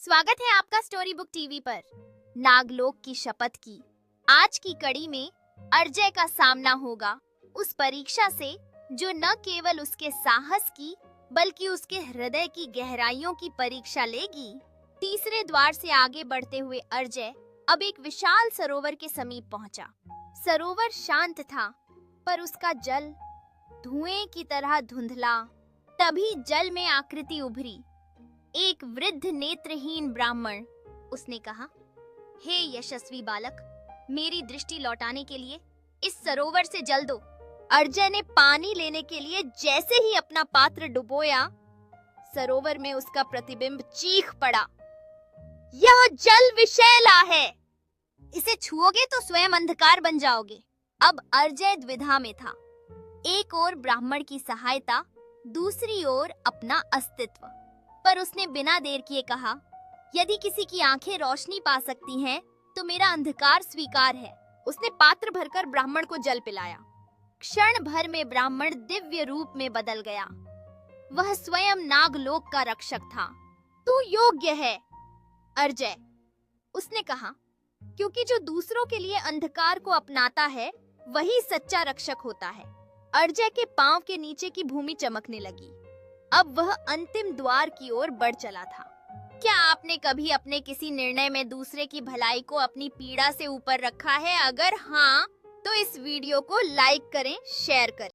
स्वागत है आपका स्टोरी बुक टीवी पर। नागलोक की शपथ की आज की कड़ी में अर्जय का सामना होगा उस परीक्षा से जो न केवल उसके साहस की बल्कि उसके हृदय की गहराइयों की परीक्षा लेगी। तीसरे द्वार से आगे बढ़ते हुए अर्जय अब एक विशाल सरोवर के समीप पहुंचा। सरोवर शांत था, पर उसका जल धुएं की तरह धुंधला। तभी जल में आकृति उभरी, एक वृद्ध नेत्रहीन ब्राह्मण। उसने कहा, हे यशस्वी बालक, मेरी दृष्टि लौटाने के लिए इस सरोवर से जल दो। अर्जय ने पानी लेने के लिए जैसे ही अपना पात्र डुबोया, सरोवर में उसका प्रतिबिंब चीख पड़ा, यह जल विषैला है, इसे छुओगे तो स्वयं अंधकार बन जाओगे। अब अर्जय द्विधा में था, एक ओर ब्राह्मण की सहायता, दूसरी ओर अपना अस्तित्व। पर उसने बिना देर किए कहा, यदि किसी की आंखें रोशनी पा सकती हैं, तो मेरा अंधकार स्वीकार है। उसने पात्र भरकर ब्राह्मण को जल पिलाया। क्षण भर में ब्राह्मण दिव्य रूप में बदल गया। वह स्वयं नागलोक का रक्षक था। तू योग्य है अर्जय, उसने कहा, क्योंकि जो दूसरों के लिए अंधकार को अपनाता है वही सच्चा रक्षक होता है। अर्जय के पांव के नीचे की भूमि चमकने लगी। अब वह अंतिम द्वार की ओर बढ़ चला था। क्या आपने कभी अपने किसी निर्णय में दूसरे की भलाई को अपनी पीड़ा से ऊपर रखा है? अगर हाँ, तो इस वीडियो को लाइक करें, शेयर करें।